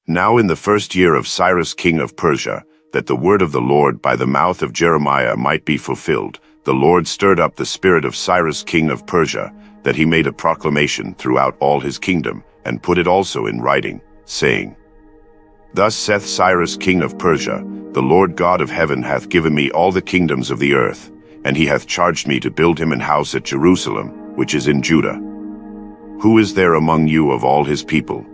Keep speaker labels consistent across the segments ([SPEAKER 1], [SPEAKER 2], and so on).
[SPEAKER 1] Now in the first year of Cyrus king of Persia, that the word of the Lord by the mouth of Jeremiah might be fulfilled, the Lord stirred up the spirit of Cyrus king of Persia, that he made a proclamation throughout all his kingdom, and put it also in writing, saying, Thus saith Cyrus king of Persia, The Lord God of heaven hath given me all the kingdoms of the earth, and he hath charged me to build him an house at Jerusalem, which is in Judah. Who is there among you of all his people?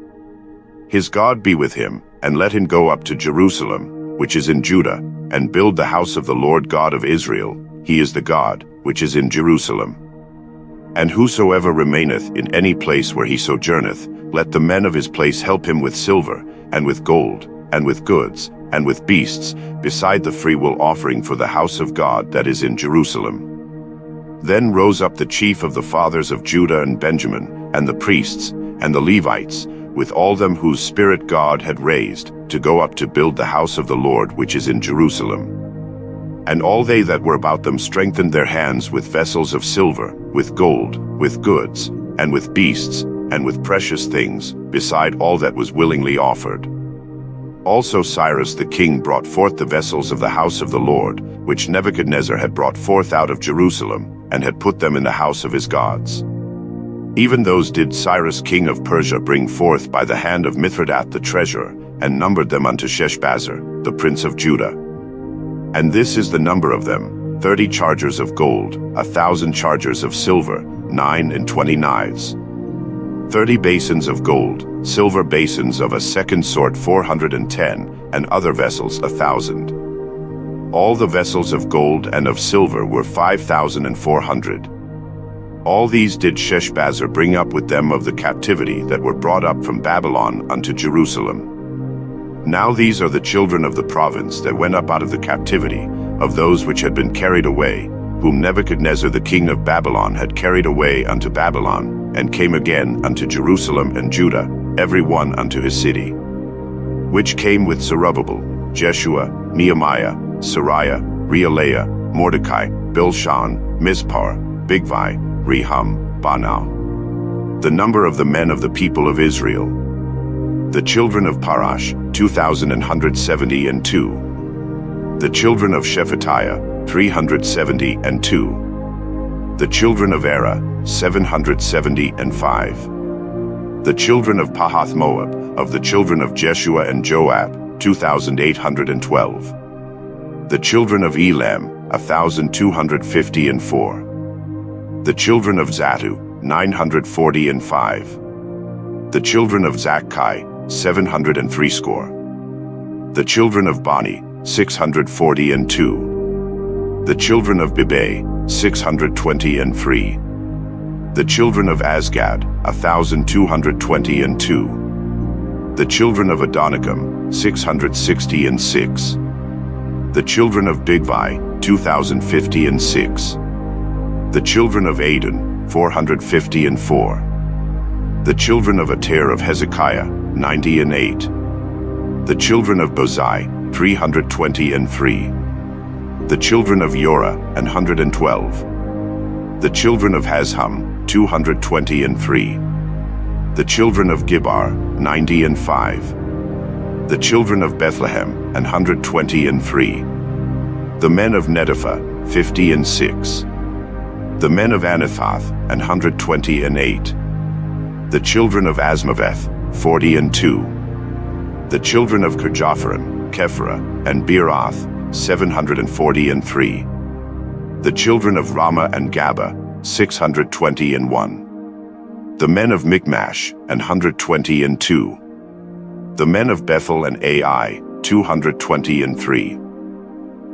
[SPEAKER 1] His God be with him, and let him go up to Jerusalem, which is in Judah, and build the house of the Lord God of Israel. He is the God, which is in Jerusalem. And whosoever remaineth in any place where he sojourneth, let the men of his place help him with silver, and with gold, and with goods, and with beasts, beside the freewill offering for the house of God that is in Jerusalem. Then rose up the chief of the fathers of Judah and Benjamin, and the priests, and the Levites, with all them whose spirit God had raised, to go up to build the house of the Lord which is in Jerusalem. And all they that were about them strengthened their hands with vessels of silver, with gold, with goods, and with beasts, and with precious things, beside all that was willingly offered. Also Cyrus the king brought forth the vessels of the house of the Lord, which Nebuchadnezzar had brought forth out of Jerusalem, and had put them in the house of his gods. Even those did Cyrus king of Persia bring forth by the hand of Mithridath the treasurer, and numbered them unto Sheshbazzar, the prince of Judah. And this is the number of them, 30 chargers of gold, 1,000 chargers of silver, 29 knives. 30 basins of gold, silver basins of a second sort 410, and other vessels 1,000. All the vessels of gold and of silver were 5,400. All these did Sheshbazzar bring up with them of the captivity that were brought up from Babylon unto Jerusalem. Now these are the children of the province that went up out of the captivity, of those which had been carried away, whom Nebuchadnezzar the king of Babylon had carried away unto Babylon, and came again unto Jerusalem and Judah, every one unto his city. Which came with Zerubbabel, Jeshua, Nehemiah, Sariah, Reelaiah, Mordecai, Bilshan, Mispar, Bigvai, Rehum, Baanah. The number of the men of the people of Israel. The children of Parash, 2,172. The children of Shephatiah, 372. The children of Era, 775. The children of Pahath Moab, of the children of Jeshua and Joab, 2,812. The children of Elam, 1,254. The children of Zattu, 945. The children of Zakkai, 703 score. The children of Bani, 642. The children of Bibai, 623. The children of Azgad, 1,222. The children of Adonikam, 666. The children of Bigvai, 2,056. The children of Adon, 454. The children of Ater of Hezekiah, 98. The children of Bozai, 323. The children of Yorah, 112. The children of Hazhum, 223. The children of Gibbar, 95. The children of Bethlehem, 123. The men of Netopha, 56. The men of Anathoth, 128. The children of Asmaveth, 42. The children of Kirjapharim, Kephra, and Beeroth, 743. The children of Ramah and Gaba, 621. The men of Michmash, 122. The men of Bethel and Ai, 223.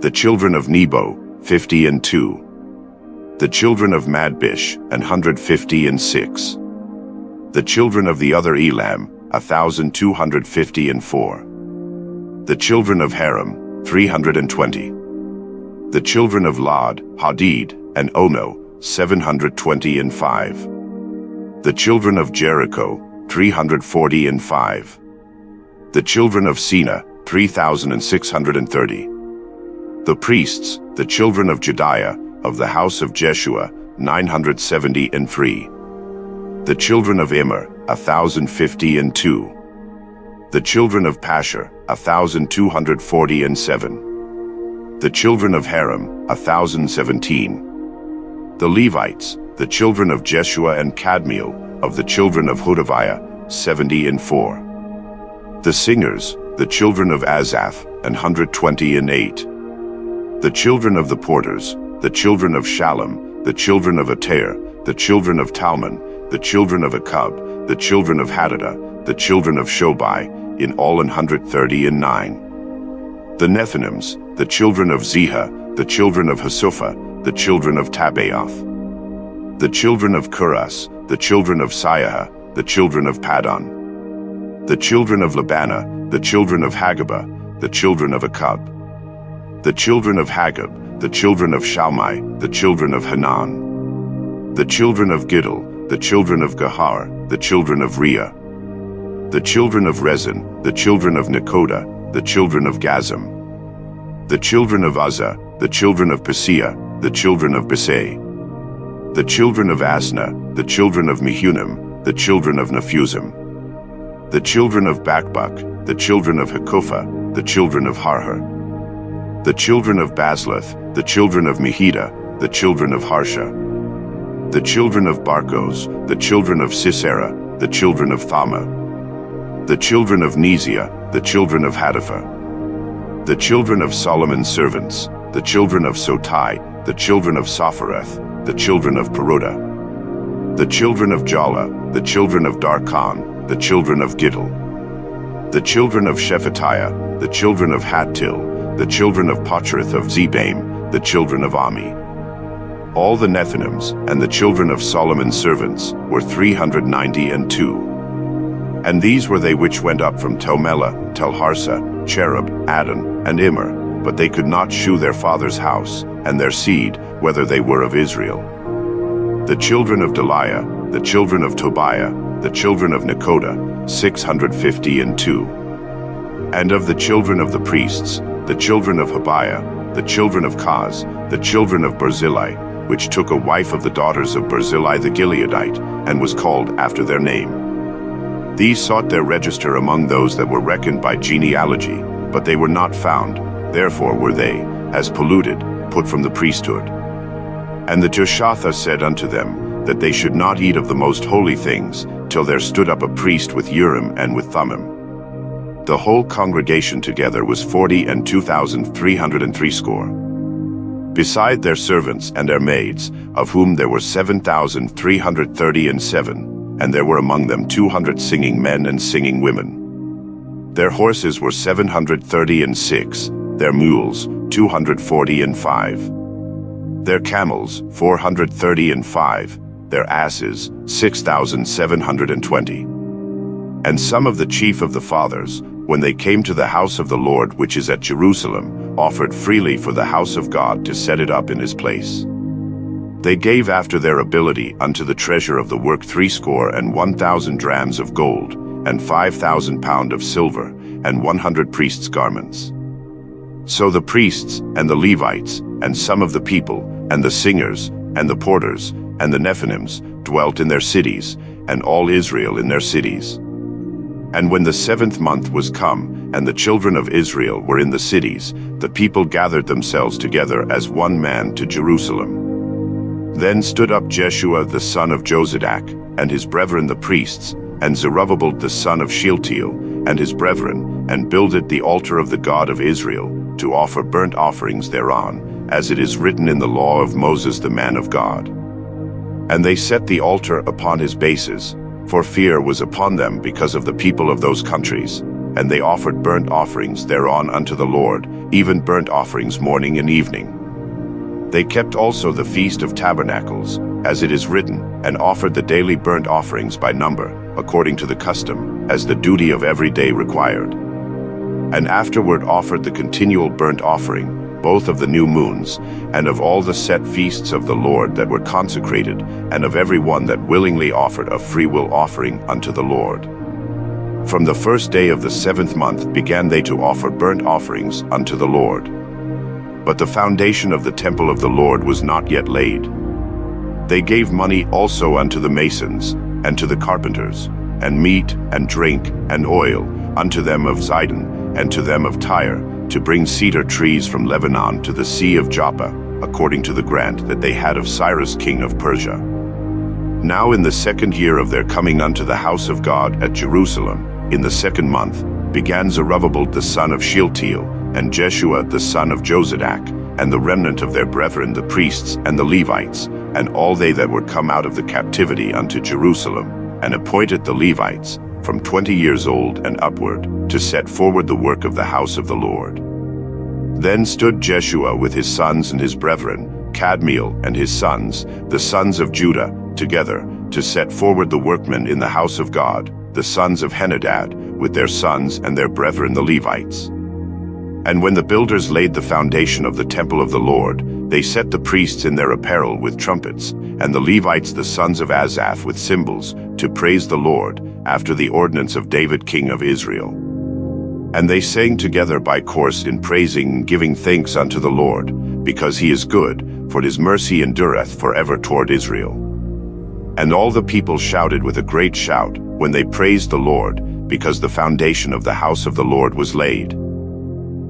[SPEAKER 1] The children of Nebo, 52. The children of Madbish, 156. The children of the other Elam, 1,254. The children of Haram, 320. The children of Lod, Hadid, and Ono, 725. The children of Jericho, 345. The children of Sina, 3,630. The priests, the children of Jediah, of the house of Jeshua, 973. The children of Immer, 1,052. The children of Pashur, 1,247. The children of Haram, 1,017. The Levites, the children of Jeshua and Kadmiel, of the children of Hodaviah, 70. The singers, the children of Asaph, 128. The children of the porters, the children of Shallum, the children of Ater, the children of Talmon, the children of Akub, the children of Hadadah, the children of Shobai, in all 139. The Nethinims, the children of Ziha, the children of Hasupha, the children of Tabaoth. The children of Kuras, the children of Siaha, the children of Padon. The children of Labana, the children of Hagabah, the children of Akub. The children of Hagab, the children of Shalmai, the children of Hanan. The children of Giddel, the children of Gahar, the children of Rhea. The children of Rezin, the children of Nekoda, the children of Gazam. The children of Uzzah, the children of Paseah, the children of Besai. The children of Asna, the children of Mehunim, the children of Nephusim. The children of Bakbuk, the children of Hakupha, the children of Harhur. The children of Basleth, the children of Mehida, the children of Harsha. The children of Barkos, the children of Sisera, the children of Thama. The children of Nezia, the children of Hadapha. The children of Solomon's servants, the children of Sotai, the children of Sophereth, the children of Peroda. The children of Jala, the children of Darkon, the children of Giddel. The children of Shephatiah, the children of Hattil, the children of Pochereth of Zebaim, the children of Ami. All the Nethinims and the children of Solomon's servants were 392. And these were they which went up from Telmela, Telharsa, Cherub, Adon, and Immer, but they could not shew their father's house, and their seed, whether they were of Israel. The children of Deliah, the children of Tobiah, the children of Nekoda, 652. And of the children of the priests, the children of Habiah, the children of Kaz, the children of Barzillai, which took a wife of the daughters of Barzillai the Gileadite, and was called after their name. These sought their register among those that were reckoned by genealogy, but they were not found, therefore were they, as polluted, put from the priesthood. And the Tushatha said unto them, that they should not eat of the most holy things, till there stood up a priest with Urim and with Thummim. The whole congregation together was 42,303 score. Beside their servants and their maids, of whom there were 7,337, and there were among them 200 singing men and singing women. Their horses were 736, their mules 245. Their camels 435, their asses 6,720. And some of the chief of the fathers, when they came to the house of the Lord which is at Jerusalem, offered freely for the house of God to set it up in his place. They gave after their ability unto the treasure of the work 61,000 drams of gold, and 5,000 pound of silver, and 100 priests' garments. So the priests, and the Levites, and some of the people, and the singers, and the porters, and the Nephinims, dwelt in their cities, and all Israel in their cities. And when the 7th month was come, and the children of Israel were in the cities, the people gathered themselves together as one man to Jerusalem. Then stood up Jeshua the son of Jozadak, and his brethren the priests, and Zerubbabel the son of Shealtiel, and his brethren, and builded the altar of the God of Israel, to offer burnt offerings thereon, as it is written in the law of Moses the man of God. And they set the altar upon his bases, for fear was upon them because of the people of those countries, and they offered burnt offerings thereon unto the Lord, even burnt offerings morning and evening. They kept also the Feast of Tabernacles, as it is written, and offered the daily burnt offerings by number, according to the custom, as the duty of every day required. And afterward offered the continual burnt offering, both of the new moons, and of all the set feasts of the Lord that were consecrated, and of every one that willingly offered a freewill offering unto the Lord. From the first day of the 7th month began they to offer burnt offerings unto the Lord. But the foundation of the temple of the Lord was not yet laid. They gave money also unto the masons, and to the carpenters, and meat, and drink, and oil, unto them of Zidon, and to them of Tyre, to bring cedar trees from Lebanon to the sea of Joppa, according to the grant that they had of Cyrus king of Persia. Now in the 2nd year of their coming unto the house of God at Jerusalem, in the 2nd month, began Zerubbabel the son of Shealtiel, and Jeshua the son of Jozadak, and the remnant of their brethren the priests and the Levites, and all they that were come out of the captivity unto Jerusalem, and appointed the Levites, from 20 years old and upward, to set forward the work of the house of the Lord. Then stood Jeshua with his sons and his brethren, Kadmiel and his sons, the sons of Judah, together, to set forward the workmen in the house of God, the sons of Henadad, with their sons and their brethren the Levites. And when the builders laid the foundation of the temple of the Lord, they set the priests in their apparel with trumpets, and the Levites the sons of Asaph with cymbals, to praise the Lord, after the ordinance of David king of Israel. And they sang together by course in praising and giving thanks unto the Lord, because he is good, for his mercy endureth forever toward Israel. And all the people shouted with a great shout, when they praised the Lord, because the foundation of the house of the Lord was laid.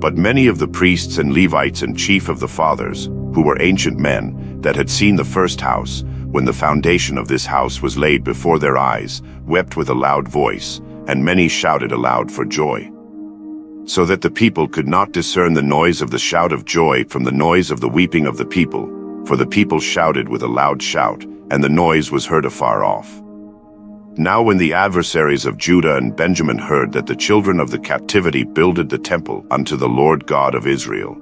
[SPEAKER 1] But many of the priests and Levites and chief of the fathers, who were ancient men, that had seen the first house, when the foundation of this house was laid before their eyes, wept with a loud voice, and many shouted aloud for joy. So that the people could not discern the noise of the shout of joy from the noise of the weeping of the people, for the people shouted with a loud shout, and the noise was heard afar off. Now when the adversaries of Judah and Benjamin heard that the children of the captivity builded the temple unto the Lord God of Israel,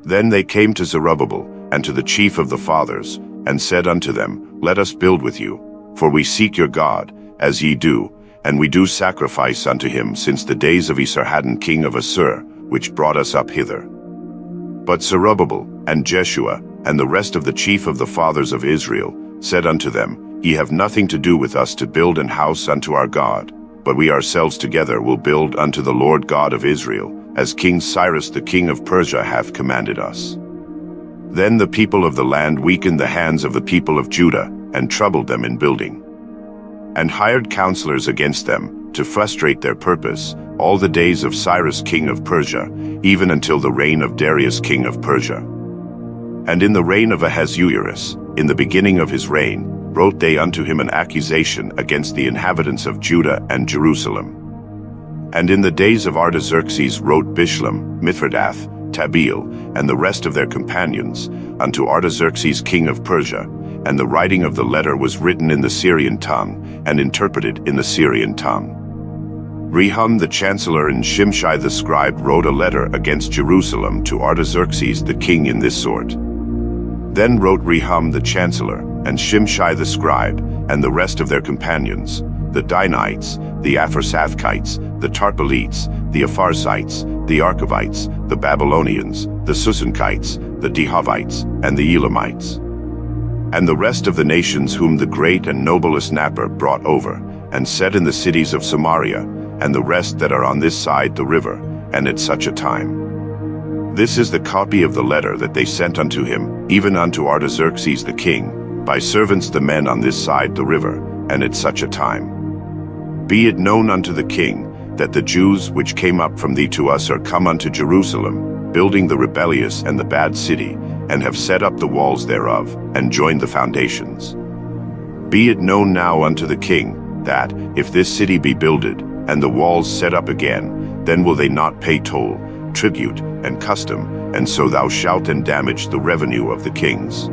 [SPEAKER 1] then they came to Zerubbabel, and to the chief of the fathers, and said unto them, Let us build with you, for we seek your God, as ye do, and we do sacrifice unto him since the days of Esarhaddon king of Assur, which brought us up hither. But Zerubbabel, and Jeshua, and the rest of the chief of the fathers of Israel, said unto them, Ye have nothing to do with us to build an house unto our God, but we ourselves together will build unto the Lord God of Israel, as King Cyrus the king of Persia hath commanded us. Then the people of the land weakened the hands of the people of Judah, and troubled them in building, and hired counselors against them, to frustrate their purpose, all the days of Cyrus king of Persia, even until the reign of Darius king of Persia. And in the reign of Ahasuerus, in the beginning of his reign, wrote they unto him an accusation against the inhabitants of Judah and Jerusalem. And in the days of Artaxerxes wrote Bishlam, Mithridath, Tabeel, and the rest of their companions, unto Artaxerxes king of Persia, and the writing of the letter was written in the Syrian tongue, and interpreted in the Syrian tongue. Rehum the chancellor and Shimshai the scribe wrote a letter against Jerusalem to Artaxerxes the king in this sort. Then wrote Rehum the chancellor, and Shimshai the scribe, and the rest of their companions, the Danites, the Apharsathites, the Tarpelites, the Apharsites, the Archavites, the Babylonians, the Susankites, the Dehavites, and the Elamites, and the rest of the nations whom the great and noble Asnapper brought over, and set in the cities of Samaria, and the rest that are on this side the river, and at such a time. This is the copy of the letter that they sent unto him, even unto Artaxerxes the king, by servants the men on this side the river, and at such a time. Be it known unto the king, that the Jews which came up from thee to us are come unto Jerusalem, building the rebellious and the bad city, and have set up the walls thereof, and joined the foundations. Be it known now unto the king, that, if this city be builded, and the walls set up again, then will they not pay toll, tribute, and custom, and so thou shalt endamage the revenue of the kings.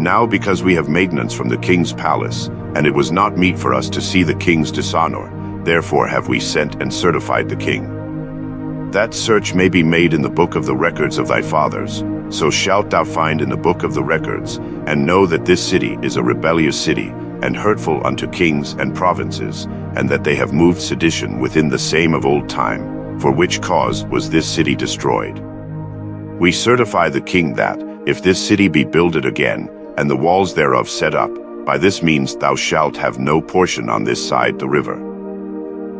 [SPEAKER 1] Now because we have maintenance from the king's palace, and it was not meet for us to see the king's dishonor, therefore have we sent and certified the king. That search may be made in the book of the records of thy fathers, so shalt thou find in the book of the records, and know that this city is a rebellious city, and hurtful unto kings and provinces, and that they have moved sedition within the same of old time, for which cause was this city destroyed. We certify the king that, if this city be builded again, and the walls thereof set up, by this means thou shalt have no portion on this side the river.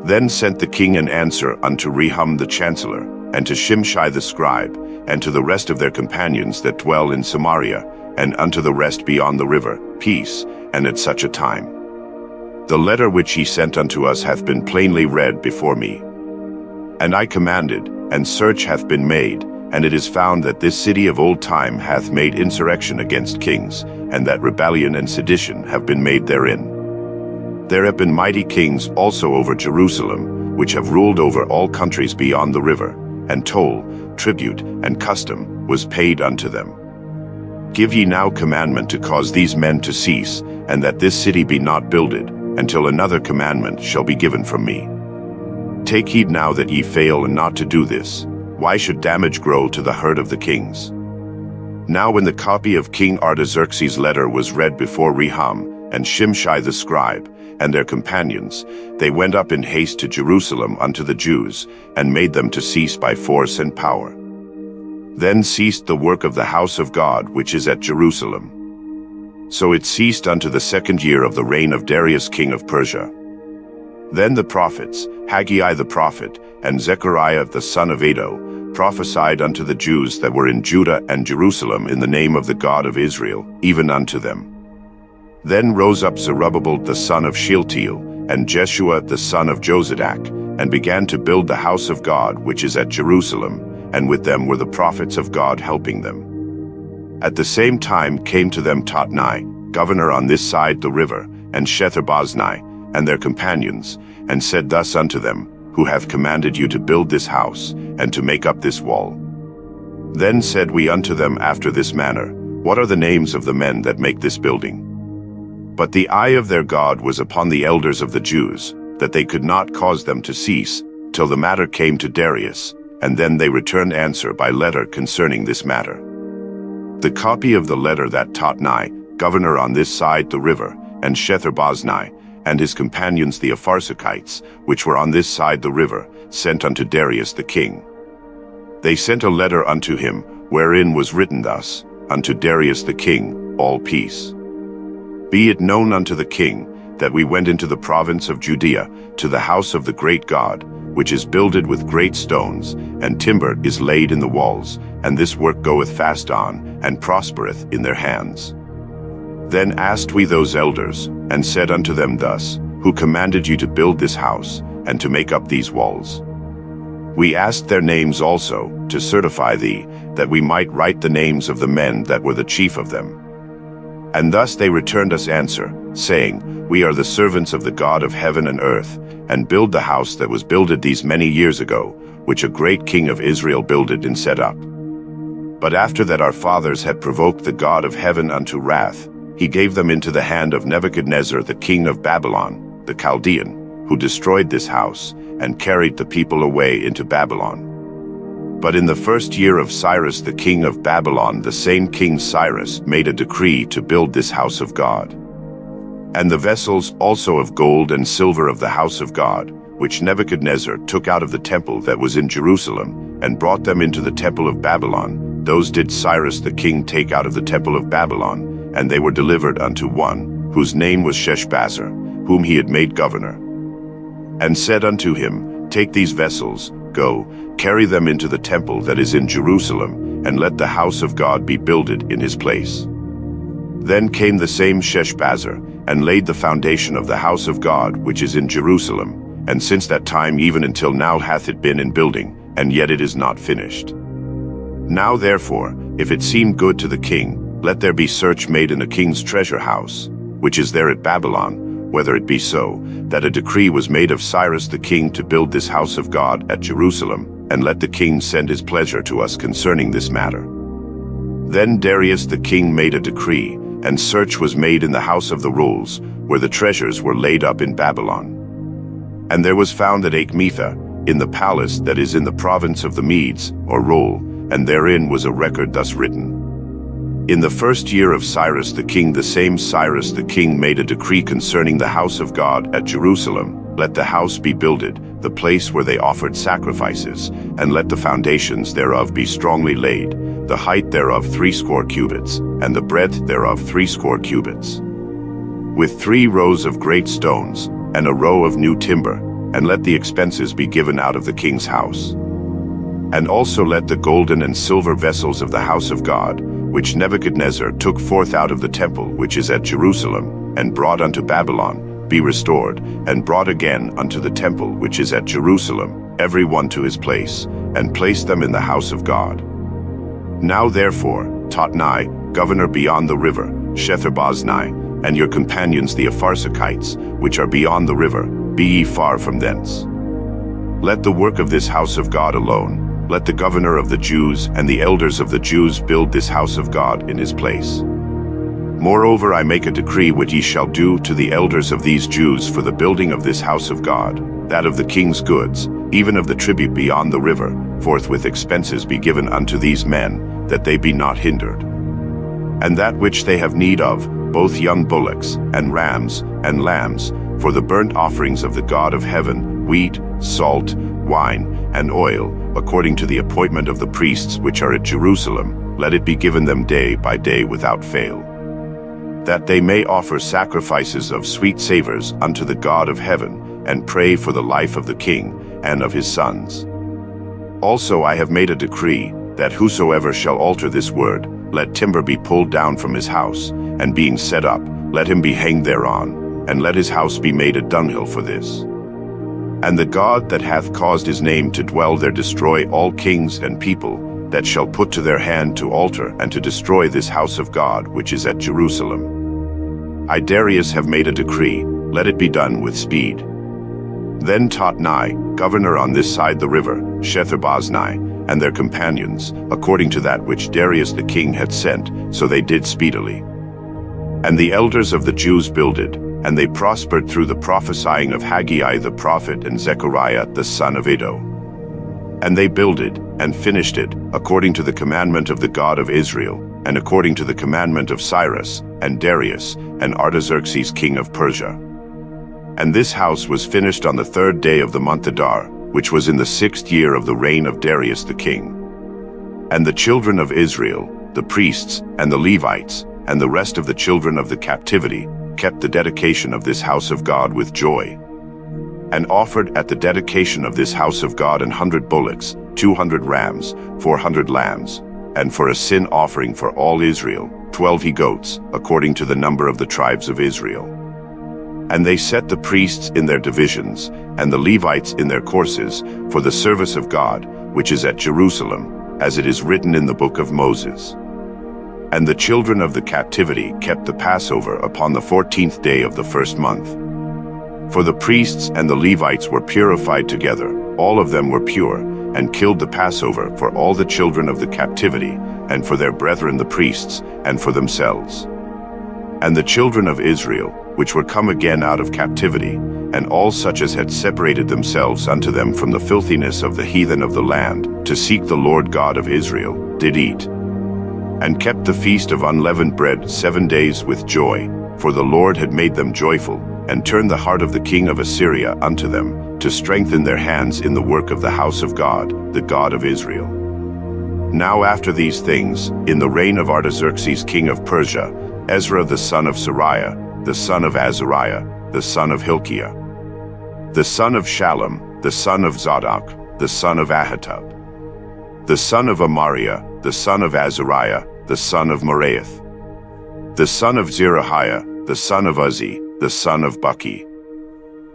[SPEAKER 1] Then sent the king an answer unto Rehum the chancellor, and to Shimshai the scribe, and to the rest of their companions that dwell in Samaria, and unto the rest beyond the river, peace, and at such a time. The letter which he sent unto us hath been plainly read before me. And I commanded, and search hath been made, and it is found that this city of old time hath made insurrection against kings, and that rebellion and sedition have been made therein. There have been mighty kings also over Jerusalem, which have ruled over all countries beyond the river, and toll, tribute, and custom was paid unto them. Give ye now commandment to cause these men to cease, and that this city be not builded, until another commandment shall be given from me. Take heed now that ye fail and not to do this. Why should damage grow to the hurt of the kings? Now when the copy of King Artaxerxes' letter was read before Rehum and Shimshai the scribe, and their companions, they went up in haste to Jerusalem unto the Jews, and made them to cease by force and power. Then ceased the work of the house of God which is at Jerusalem. So it ceased unto the 2nd year of the reign of Darius king of Persia. Then the prophets, Haggai the prophet, and Zechariah the son of Iddo, prophesied unto the Jews that were in Judah and Jerusalem in the name of the God of Israel, even unto them. Then rose up Zerubbabel the son of Shealtiel, and Jeshua the son of Jozadak, and began to build the house of God which is at Jerusalem, and with them were the prophets of God helping them. At the same time came to them Tatnai, governor on this side the river, and Shetharboznai, and their companions, and said thus unto them, Who hath commanded you to build this house, and to make up this wall? Then said we unto them after this manner, What are the names of the men that make this building? But the eye of their God was upon the elders of the Jews, that they could not cause them to cease, till the matter came to Darius, and then they returned answer by letter concerning this matter. The copy of the letter that Tatnai, governor on this side the river, and Shetharboznai, and his companions the Apharsachites, which were on this side the river, sent unto Darius the king. They sent a letter unto him, wherein was written thus, Unto Darius the king, all peace. Be it known unto the king, that we went into the province of Judea, to the house of the great God, which is builded with great stones, and timber is laid in the walls, and this work goeth fast on, and prospereth in their hands. Then asked we those elders, and said unto them thus, Who commanded you to build this house, and to make up these walls? We asked their names also, to certify thee, that we might write the names of the men that were the chief of them. And thus they returned us answer, saying, We are the servants of the God of heaven and earth, and build the house that was builded these many years ago, which a great king of Israel builded and set up. But after that our fathers had provoked the God of heaven unto wrath, he gave them into the hand of Nebuchadnezzar the king of Babylon, the Chaldean, who destroyed this house, and carried the people away into Babylon. But in the 1st year of Cyrus the king of Babylon, the same king Cyrus made a decree to build this house of God. And the vessels also of gold and silver of the house of God, which Nebuchadnezzar took out of the temple that was in Jerusalem, and brought them into the temple of Babylon, those did Cyrus the king take out of the temple of Babylon, and they were delivered unto one, whose name was Sheshbazzar, whom he had made governor. And said unto him, Take these vessels, go, carry them into the temple that is in Jerusalem, and let the house of God be builded in his place. Then came the same Sheshbazzar, and laid the foundation of the house of God which is in Jerusalem, and since that time even until now hath it been in building, and yet it is not finished. Now therefore, if it seem good to the king, let there be search made in the king's treasure house, which is there at Babylon, whether it be so, that a decree was made of Cyrus the king to build this house of God at Jerusalem, and let the king send his pleasure to us concerning this matter. Then Darius the king made a decree, and search was made in the house of the rules, where the treasures were laid up in Babylon. And there was found at Achmetha, in the palace that is in the province of the Medes, or Roll, and therein was a record thus written. In the 1st year of Cyrus the king, the same Cyrus the king made a decree concerning the house of God at Jerusalem, let the house be builded, the place where they offered sacrifices, and let the foundations thereof be strongly laid, the height thereof 60 cubits, and the breadth thereof 60 cubits. With 3 rows of great stones, and a row of new timber, and let the expenses be given out of the king's house. And also let the golden and silver vessels of the house of God, which Nebuchadnezzar took forth out of the temple which is at Jerusalem, and brought unto Babylon, be restored, and brought again unto the temple which is at Jerusalem, every one to his place, and placed them in the house of God. Now therefore, Tatnai, governor beyond the river, Shetharboznai, and your companions the Apharsachites, which are beyond the river, be ye far from thence. Let the work of this house of God alone, let the governor of the Jews and the elders of the Jews build this house of God in his place. Moreover, I make a decree which ye shall do to the elders of these Jews for the building of this house of God, that of the king's goods, even of the tribute beyond the river, forthwith expenses be given unto these men, that they be not hindered. And that which they have need of, both young bullocks, and rams, and lambs, for the burnt offerings of the God of heaven, wheat, salt, wine, and oil, according to the appointment of the priests which are at Jerusalem, let it be given them day by day without fail, that they may offer sacrifices of sweet savors unto the God of heaven, and pray for the life of the king and of his sons. Also I have made a decree, that whosoever shall alter this word, let timber be pulled down from his house, and being set up, let him be hanged thereon, and let his house be made a dunghill for this. And the God that hath caused his name to dwell there destroy all kings and people, that shall put to their hand to alter and to destroy this house of God which is at Jerusalem. I Darius have made a decree, let it be done with speed. Then Tatnai, governor on this side the river, Shetharboznai, and their companions, according to that which Darius the king had sent, so they did speedily. And the elders of the Jews builded, and they prospered through the prophesying of Haggai the prophet and Zechariah the son of Iddo. And they builded, and finished it, according to the commandment of the God of Israel, and according to the commandment of Cyrus, and Darius, and Artaxerxes king of Persia. And this house was finished on the 3rd day of the month Adar, which was in the 6th year of the reign of Darius the king. And the children of Israel, the priests, and the Levites, and the rest of the children of the captivity, kept the dedication of this house of God with joy, and offered at the dedication of this house of God 100 bullocks, 200 rams, 400 lambs, and for a sin offering for all Israel, 12 he-goats, according to the number of the tribes of Israel. And they set the priests in their divisions, and the Levites in their courses, for the service of God, which is at Jerusalem, as it is written in the book of Moses. And the children of the captivity kept the Passover upon the 14th day of the 1st month. For the priests and the Levites were purified together, all of them were pure, and killed the Passover for all the children of the captivity, and for their brethren the priests, and for themselves. And the children of Israel, which were come again out of captivity, and all such as had separated themselves unto them from the filthiness of the heathen of the land, to seek the Lord God of Israel, did eat, and kept the feast of unleavened bread 7 days with joy, for the Lord had made them joyful, and turned the heart of the king of Assyria unto them, to strengthen their hands in the work of the house of God, the God of Israel. Now after these things, in the reign of Artaxerxes king of Persia, Ezra the son of Sariah, the son of Azariah, the son of Hilkiah, the son of Shallum, the son of Zadok, the son of Ahitub, the son of Amariah, the son of Azariah, the son of Meraioth, the son of Zerahiah, the son of Uzzi, the son of Buki,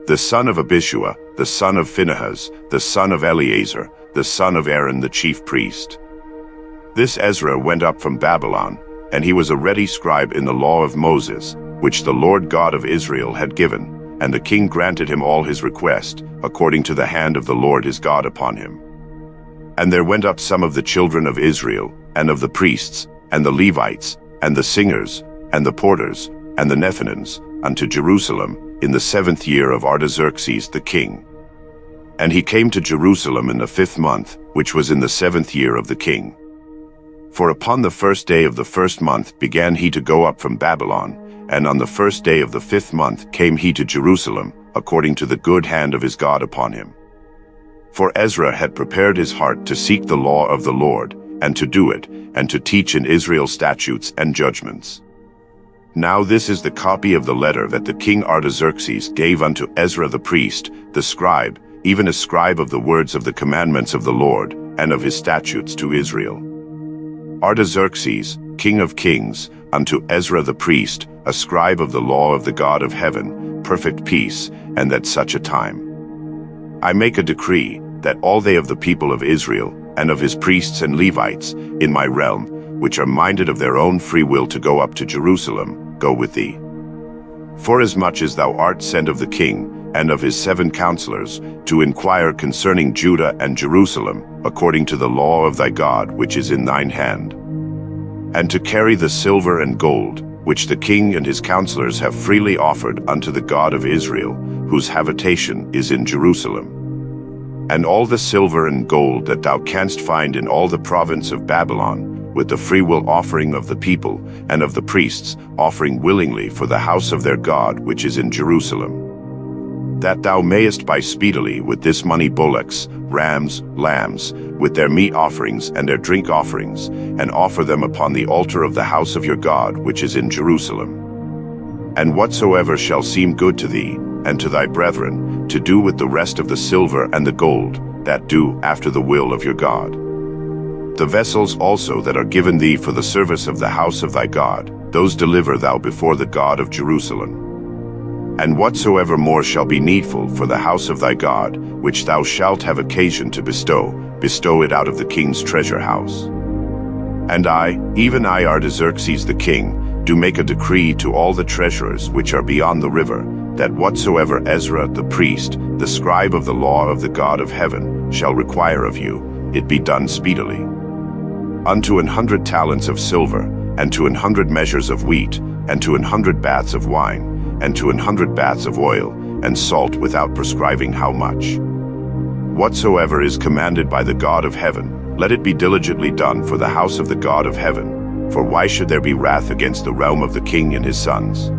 [SPEAKER 1] the son of Abishua, the son of Phinehas, the son of Eleazar, the son of Aaron the chief priest. This Ezra went up from Babylon, and he was a ready scribe in the law of Moses, which the Lord God of Israel had given, and the king granted him all his request, according to the hand of the Lord his God upon him. And there went up some of the children of Israel, and of the priests, and the Levites, and the singers, and the porters, and the Nethinims, unto Jerusalem, in the 7th year of Artaxerxes the king. And he came to Jerusalem in the 5th month, which was in the 7th year of the king. For upon the 1st day of the 1st month began he to go up from Babylon, and on the 1st day of the 5th month came he to Jerusalem, according to the good hand of his God upon him. For Ezra had prepared his heart to seek the law of the Lord, and to do it, and to teach in Israel statutes and judgments. Now this is the copy of the letter that the king Artaxerxes gave unto Ezra the priest, the scribe, even a scribe of the words of the commandments of the Lord, and of his statutes to Israel. Artaxerxes, king of kings, unto Ezra the priest, a scribe of the law of the God of heaven, perfect peace, and at such a time. I make a decree that all they of the people of Israel, and of his priests and Levites, in my realm, which are minded of their own free will to go up to Jerusalem, go with thee. Forasmuch as thou art sent of the king, and of his 7 counselors, to inquire concerning Judah and Jerusalem, according to the law of thy God which is in thine hand, and to carry the silver and gold, which the king and his counselors have freely offered unto the God of Israel, whose habitation is in Jerusalem. And all the silver and gold that thou canst find in all the province of Babylon, with the freewill offering of the people and of the priests, offering willingly for the house of their God which is in Jerusalem. That thou mayest buy speedily with this money bullocks, rams, lambs, with their meat offerings and their drink offerings, and offer them upon the altar of the house of your God which is in Jerusalem. And whatsoever shall seem good to thee, and to thy brethren, to do with the rest of the silver and the gold, that do after the will of your God. The vessels also that are given thee for the service of the house of thy God, those deliver thou before the God of Jerusalem. And whatsoever more shall be needful for the house of thy God, which thou shalt have occasion to bestow, bestow it out of the king's treasure house. And I, even I Artaxerxes the king, do make a decree to all the treasurers which are beyond the river, that whatsoever Ezra the priest, the scribe of the law of the God of heaven, shall require of you, it be done speedily. Unto 100 talents of silver, and to 100 measures of wheat, and to 100 baths of wine, and to 100 baths of oil, and salt without prescribing how much. Whatsoever is commanded by the God of heaven, let it be diligently done for the house of the God of heaven, for why should there be wrath against the realm of the king and his sons?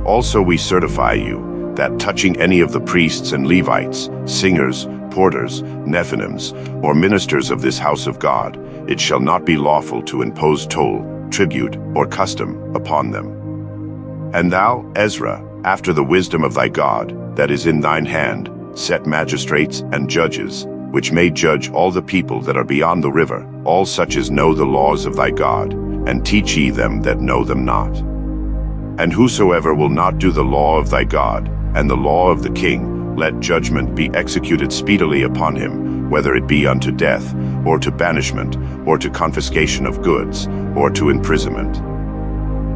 [SPEAKER 1] Also we certify you, that touching any of the priests and Levites, singers, porters, Nephilims, or ministers of this house of God, it shall not be lawful to impose toll, tribute, or custom upon them. And thou, Ezra, after the wisdom of thy God, that is in thine hand, set magistrates and judges, which may judge all the people that are beyond the river, all such as know the laws of thy God, and teach ye them that know them not. And whosoever will not do the law of thy God, and the law of the king, let judgment be executed speedily upon him, whether it be unto death, or to banishment, or to confiscation of goods, or to imprisonment.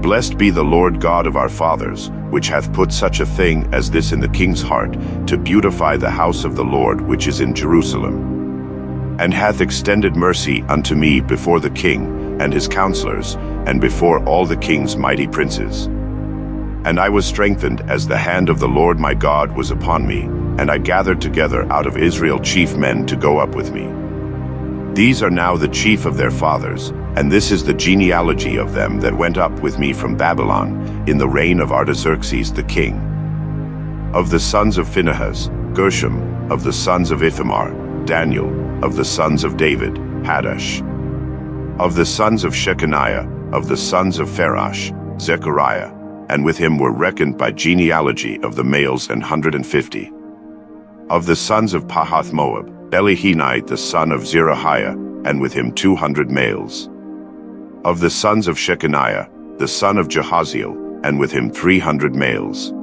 [SPEAKER 1] Blessed be the Lord God of our fathers, which hath put such a thing as this in the king's heart, to beautify the house of the Lord which is in Jerusalem, and hath extended mercy unto me before the king and his counselors, and before all the king's mighty princes. And I was strengthened as the hand of the Lord my God was upon me, and I gathered together out of Israel chief men to go up with me. These are now the chief of their fathers, and this is the genealogy of them that went up with me from Babylon, in the reign of Artaxerxes the king. Of the sons of Phinehas, Gershom; of the sons of Ithamar, Daniel; of the sons of David, Hadash; of the sons of Shechaniah; of the sons of Pharaoh, Zechariah; and with him were reckoned by genealogy of the males 150. Of the sons of Pahath-Moab, Elihenai the son of Zerahiah, and with him 200 males. Of the sons of Shechaniah, the son of Jehaziel, and with him 300 males.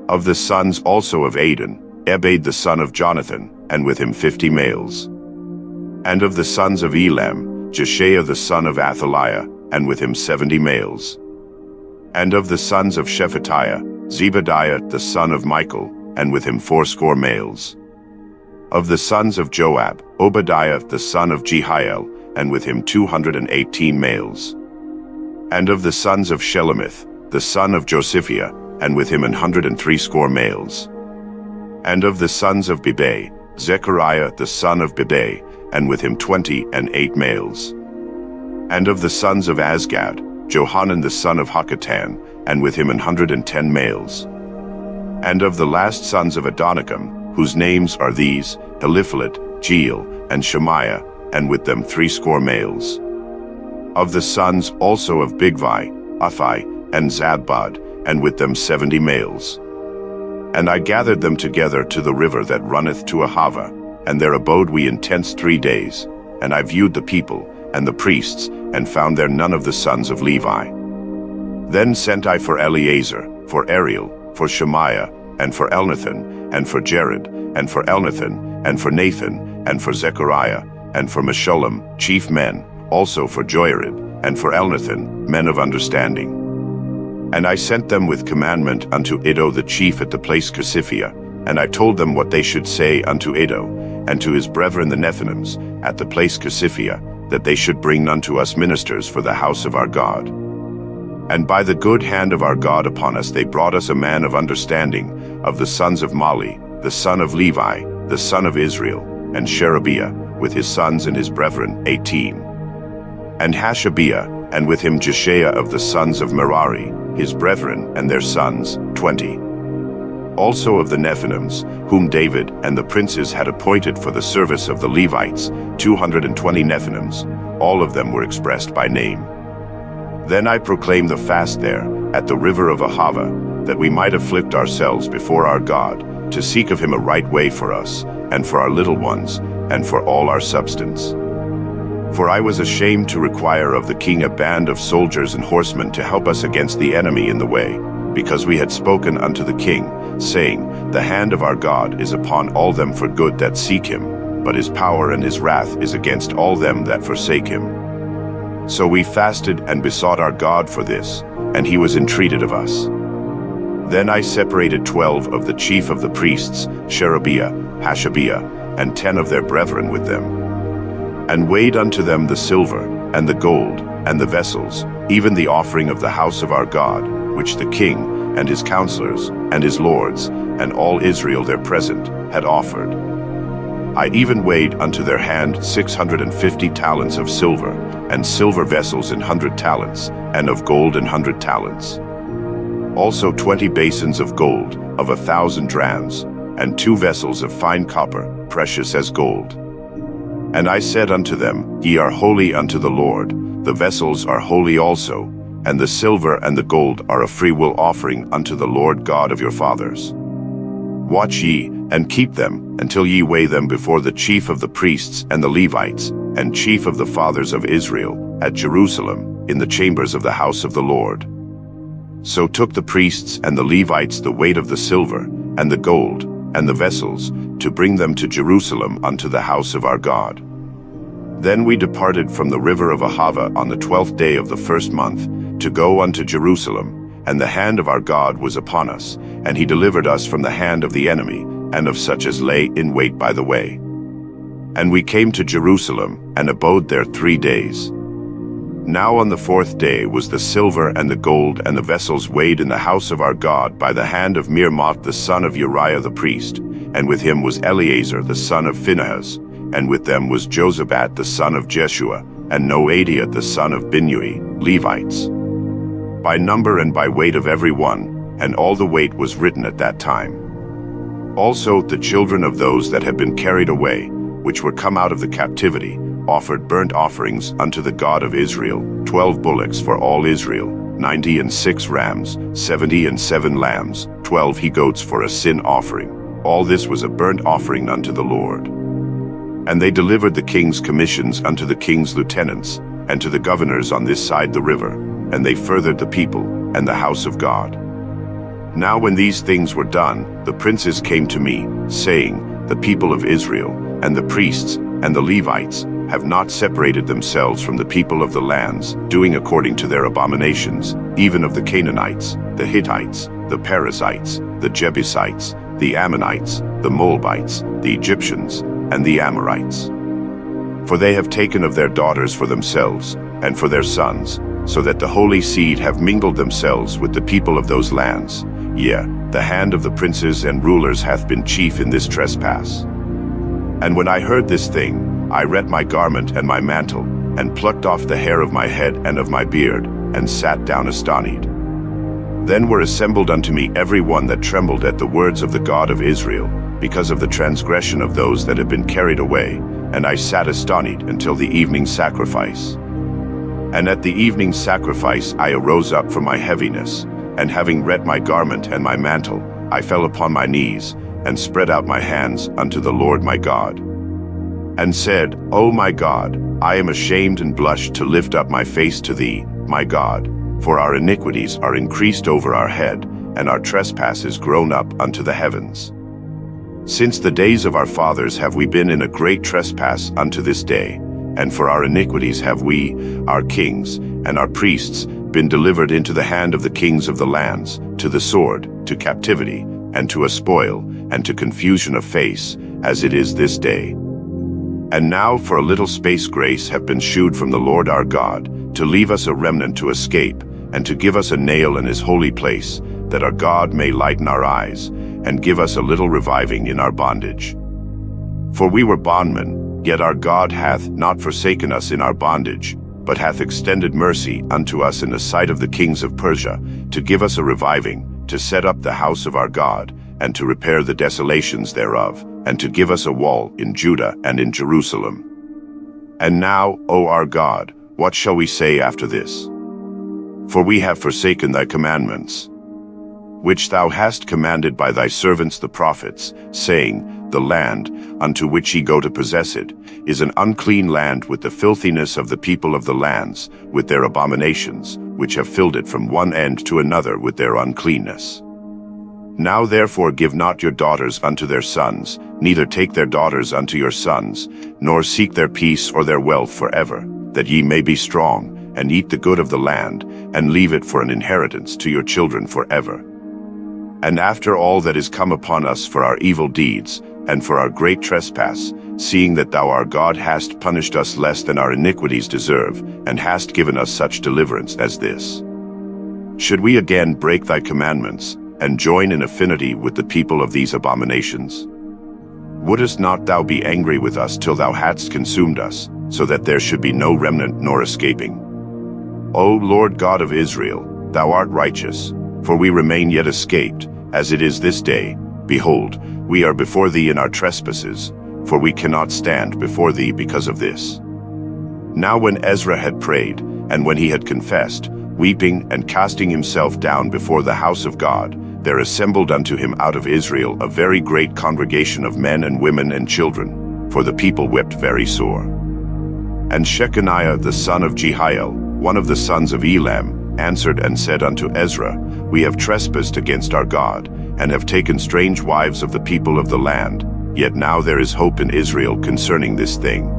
[SPEAKER 1] Of the sons also of Adon, Ebed the son of Jonathan, and with him 50 males. And of the sons of Elam, Jeshaiah the son of Athaliah, and with him 70 males. And of the sons of Shephatiah, Zebadiah the son of Michael, and with him 80 males. Of the sons of Joab, Obadiah the son of Jehiel, and with him 218 males. And of the sons of Shelomith, the son of Josiphiah, and with him 180 males. And of the sons of Bebai, Zechariah the son of Bebai, and with him 28 males. And of the sons of Azgad, Johanan the son of Hakatan, and with him 110 males. And of the last sons of Adonikam, whose names are these, Eliphalet, Jeiel, and Shemaiah, and with them 80 males. Of the sons also of Bigvai, Uthai, and Zabad, and with them 70 males. And I gathered them together to the river that runneth to Ahava, and there abode we in tents 3 days, and I viewed the people, and the priests, and found there none of the sons of Levi. Then sent I for Eleazar, for Ariel, for Shemaiah, and for Elnathan, and for Jared, and for Elnathan, and for Nathan, and for Zechariah, and for Meshullam, chief men, also for Joiarib, and for Elnathan, men of understanding. And I sent them with commandment unto Iddo the chief at the place Casiphia, and I told them what they should say unto Iddo, and to his brethren the Nethinims, at the place Casiphia, that they should bring unto us ministers for the house of our God. And by the good hand of our God upon us they brought us a man of understanding, of the sons of Mali, the son of Levi, the son of Israel, and Sherebiah, with his sons and his brethren, 18. And Hashabiah, and with him Jeshaiah of the sons of Merari, his brethren and their sons, 20. Also of the Nephinims, whom David and the princes had appointed for the service of the Levites, 220 Nephinims, all of them were expressed by name. Then I proclaimed the fast there, at the river of Ahava, that we might afflict ourselves before our God, to seek of him a right way for us, and for our little ones, and for all our substance. For I was ashamed to require of the king a band of soldiers and horsemen to help us against the enemy in the way, because we had spoken unto the king, saying, The hand of our God is upon all them for good that seek him, but his power and his wrath is against all them that forsake him. So we fasted and besought our God for this, and he was entreated of us. Then I separated 12 of the chief of the priests, Sherebiah, Hashabiah, and 10 of their brethren with them, and weighed unto them the silver, and the gold, and the vessels, even the offering of the house of our God, which the king, and his counselors, and his lords, and all Israel there present, had offered. I even weighed unto their hand 650 talents of silver, and silver vessels 100 talents, and of gold 100 talents. Also 20 basins of gold, of 1,000 drams, and 2 vessels of fine copper, precious as gold. And I said unto them, Ye are holy unto the Lord, the vessels are holy also, and the silver and the gold are a freewill offering unto the Lord God of your fathers. Watch ye, and keep them, until ye weigh them before the chief of the priests and the Levites, and chief of the fathers of Israel, at Jerusalem, in the chambers of the house of the Lord. So took the priests and the Levites the weight of the silver, and the gold, and the vessels, to bring them to Jerusalem unto the house of our God. Then we departed from the river of Ahava on the 12th day of the 1st month, to go unto Jerusalem, and the hand of our God was upon us, and he delivered us from the hand of the enemy, and of such as lay in wait by the way. And we came to Jerusalem, and abode there 3 days. Now on the 4th day was the silver and the gold and the vessels weighed in the house of our God by the hand of Mirmoth the son of Uriah the priest, and with him was Eleazar the son of Phinehas, and with them was Jozabat the son of Jeshua, and Noadiah the son of Binnui, Levites, by number and by weight of every one, and all the weight was written at that time. Also the children of those that had been carried away, which were come out of the captivity, offered burnt offerings unto the God of Israel, 12 bullocks for all Israel, 96 rams, 77 lambs, 12 he-goats for a sin offering. All this was a burnt offering unto the Lord. And they delivered the king's commissions unto the king's lieutenants, and to the governors on this side the river, and they furthered the people, and the house of God. Now when these things were done, the princes came to me, saying, The people of Israel, and the priests, and the Levites, have not separated themselves from the people of the lands, doing according to their abominations, even of the Canaanites, the Hittites, the Perizzites, the Jebusites, the Ammonites, the Moabites, the Egyptians, and the Amorites. For they have taken of their daughters for themselves, and for their sons, so that the holy seed have mingled themselves with the people of those lands. Yea, the hand of the princes and rulers hath been chief in this trespass. And when I heard this thing, I rent my garment and my mantle, and plucked off the hair of my head and of my beard, and sat down astonied. Then were assembled unto me every one that trembled at the words of the God of Israel, because of the transgression of those that had been carried away, and I sat astonied until the evening sacrifice. And at the evening sacrifice I arose up from my heaviness, and having rent my garment and my mantle, I fell upon my knees, and spread out my hands unto the Lord my God, and said, O my God, I am ashamed and blushed to lift up my face to thee, my God, for our iniquities are increased over our head, and our trespass is grown up unto the heavens. Since the days of our fathers have we been in a great trespass unto this day, and for our iniquities have we, our kings, and our priests, been delivered into the hand of the kings of the lands, to the sword, to captivity, and to a spoil, and to confusion of face, as it is this day. And now for a little space grace have been shewed from the Lord our God, to leave us a remnant to escape, and to give us a nail in his holy place, that our God may lighten our eyes, and give us a little reviving in our bondage. For we were bondmen, yet our God hath not forsaken us in our bondage, but hath extended mercy unto us in the sight of the kings of Persia, to give us a reviving, to set up the house of our God, and to repair the desolations thereof, and to give us a wall in Judah and in Jerusalem. And now, O our God, what shall we say after this? For we have forsaken thy commandments, which thou hast commanded by thy servants the prophets, saying, The land, unto which ye go to possess it, is an unclean land with the filthiness of the people of the lands, with their abominations, which have filled it from one end to another with their uncleanness. Now therefore give not your daughters unto their sons, neither take their daughters unto your sons, nor seek their peace or their wealth forever, that ye may be strong, and eat the good of the land, and leave it for an inheritance to your children forever. And after all that is come upon us for our evil deeds, and for our great trespass, seeing that thou our God hast punished us less than our iniquities deserve, and hast given us such deliverance as this, should we again break thy commandments, and join in affinity with the people of these abominations? Wouldest not thou be angry with us till thou hadst consumed us, so that there should be no remnant nor escaping? O Lord God of Israel, thou art righteous, for we remain yet escaped, as it is this day. Behold, we are before thee in our trespasses, for we cannot stand before thee because of this. Now when Ezra had prayed, and when he had confessed, weeping and casting himself down before the house of God, there assembled unto him out of Israel a very great congregation of men and women and children, for the people wept very sore. And Shechaniah the son of Jehiel, one of the sons of Elam, answered and said unto Ezra, We have trespassed against our God, and have taken strange wives of the people of the land, yet now there is hope in Israel concerning this thing.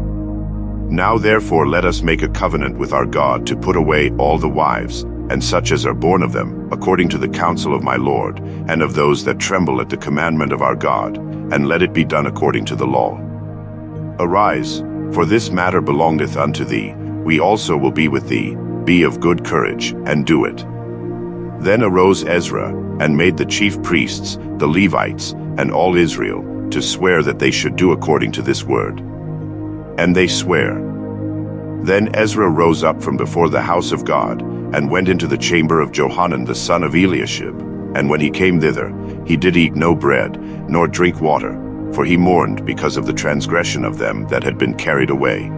[SPEAKER 1] Now therefore let us make a covenant with our God to put away all the wives, and such as are born of them, according to the counsel of my Lord, and of those that tremble at the commandment of our God, and let it be done according to the law. Arise, for this matter belongeth unto thee, we also will be with thee, be of good courage, and do it. Then arose Ezra, and made the chief priests, the Levites, and all Israel, to swear that they should do according to this word. And they sware. Then Ezra rose up from before the house of God, and went into the chamber of Johanan the son of Eliashib. And when he came thither, he did eat no bread, nor drink water, for he mourned because of the transgression of them that had been carried away.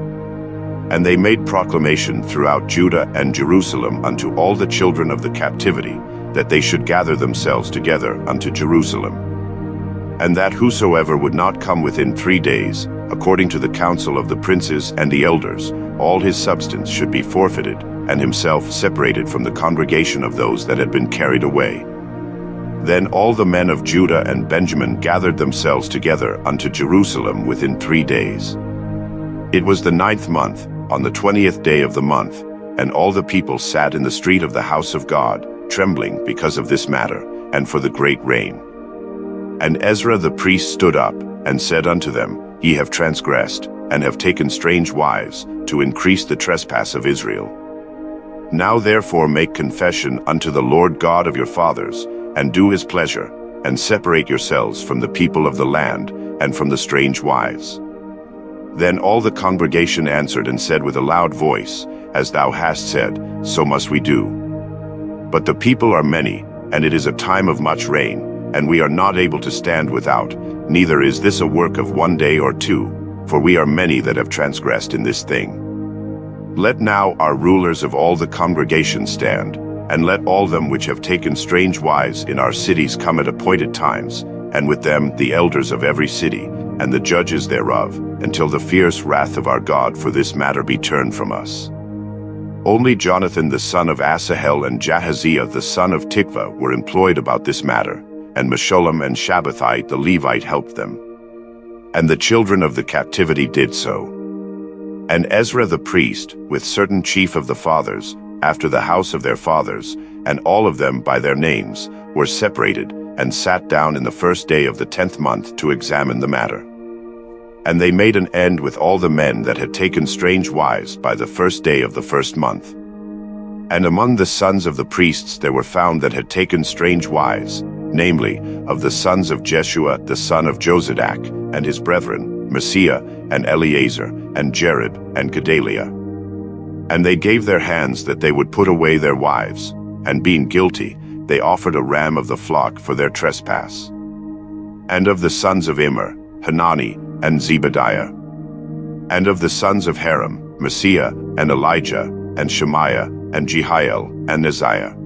[SPEAKER 1] And they made proclamation throughout Judah and Jerusalem unto all the children of the captivity, that they should gather themselves together unto Jerusalem. And that whosoever would not come within 3 days, according to the counsel of the princes and the elders, all his substance should be forfeited, and himself separated from the congregation of those that had been carried away. Then all the men of Judah and Benjamin gathered themselves together unto Jerusalem within 3 days. It was the 9th month, on the 20th day of the month, and all the people sat in the street of the house of God, trembling because of this matter, and for the great rain. And Ezra the priest stood up, and said unto them, Ye have transgressed, and have taken strange wives, to increase the trespass of Israel. Now therefore make confession unto the Lord God of your fathers, and do his pleasure, and separate yourselves from the people of the land, and from the strange wives. Then all the congregation answered and said with a loud voice, As thou hast said, so must we do. But the people are many, and it is a time of much rain, and we are not able to stand without, neither is this a work of 1 day or 2, for we are many that have transgressed in this thing. Let now our rulers of all the congregation stand, and let all them which have taken strange wives in our cities come at appointed times, and with them the elders of every city, and the judges thereof, until the fierce wrath of our God for this matter be turned from us. Only Jonathan the son of Asahel and Jahaziah the son of Tikva were employed about this matter, and Meshullam and Shabbathai the Levite helped them. And the children of the captivity did so. And Ezra the priest, with certain chief of the fathers, after the house of their fathers, and all of them by their names, were separated, and sat down in the first day of the 10th month to examine the matter. And they made an end with all the men that had taken strange wives by the first day of the first month. And among the sons of the priests there were found that had taken strange wives, namely, of the sons of Jeshua the son of Jozadak, and his brethren, Messiah, and Eleazar, and Jerib, and Gedaliah. And they gave their hands that they would put away their wives, and being guilty, they offered a ram of the flock for their trespass. And of the sons of Immer, Hanani, and Zebadiah. And of the sons of Haram, Messiah, and Elijah, and Shemaiah, and Jehiel, and Neziah.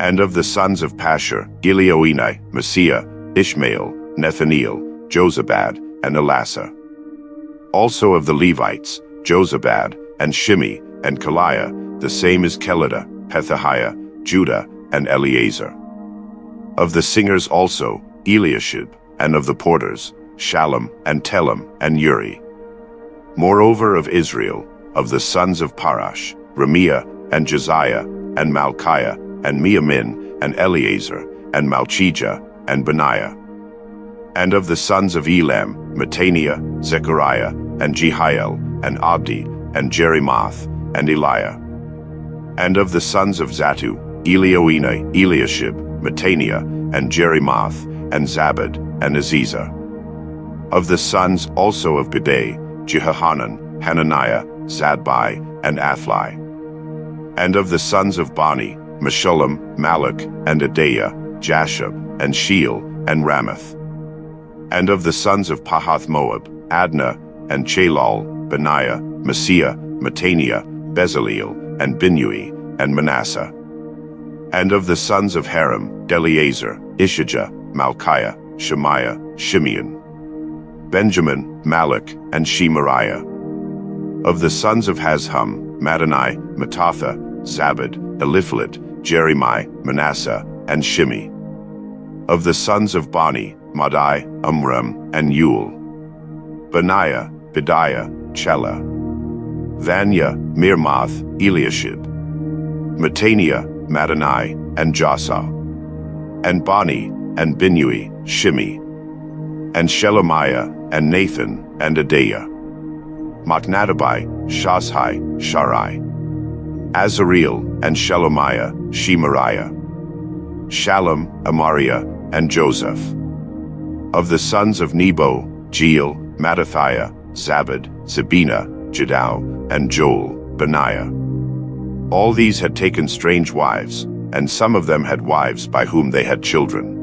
[SPEAKER 1] And of the sons of Pashur, Elioenai, Messiah, Ishmael, Nethaniel, Jozabad, and Elasah. Also of the Levites, Jozabad, and Shimi, and Kaliah, the same as Kelida, Pethahiah, Judah, and Eleazar. Of the singers also, Eliashib, and of the porters, Shallum, and Telem, and Uri. Moreover of Israel, of the sons of Parash, Remiah, and Josiah, and Malchiah, and Miamin, and Eleazar, and Malchijah, and Benaiah. And of the sons of Elam, Mattaniah, Zechariah, and Jehiel, and Abdi, and Jerimoth, and Eliah. And of the sons of Zatu, Elioenai, Eliashib, Mattaniah, and Jerimoth, and Zabad, and Aziza. Of the sons also of Bedai, Jehohanan, Hananiah, Zadbai, and Athli. And of the sons of Bani, Meshullam, Malach, and Adaiah, Jashub, and Sheel, and Ramath. And of the sons of Pahath Moab, Adnah, and Chalal, Benaiah, Messiah, Mattaniah, Bezaleel, and Binui, and Manasseh. And of the sons of Haram, Eleazar, Ishijah, Malchiah, Shemaiah, Shimeon, Benjamin, Malach, and Shemariah. Of the sons of Hazhum, Madani, Mattatha, Zabad, Eliphalet, Jeremiah, Manasseh, and Shimi. Of the sons of Bani, Madai, Amram, and Yul. Benaiah, Bediah, Chela. Vanya, Mirmath, Eliashib. Mattaniah, Madani, and Josa. And Bani, and Binui, Shimi. And Shelemiah, and Nathan, and Adaiah. Machnadabai, Shazhai, Sharai. Azareel, and Shelemiah, Shemariah. Shalom, Amariah, and Joseph. Of the sons of Nebo, Jeel, Mattathiah, Zabad, Zabina, Jedau, and Joel, Benaiah. All these had taken strange wives, and some of them had wives by whom they had children.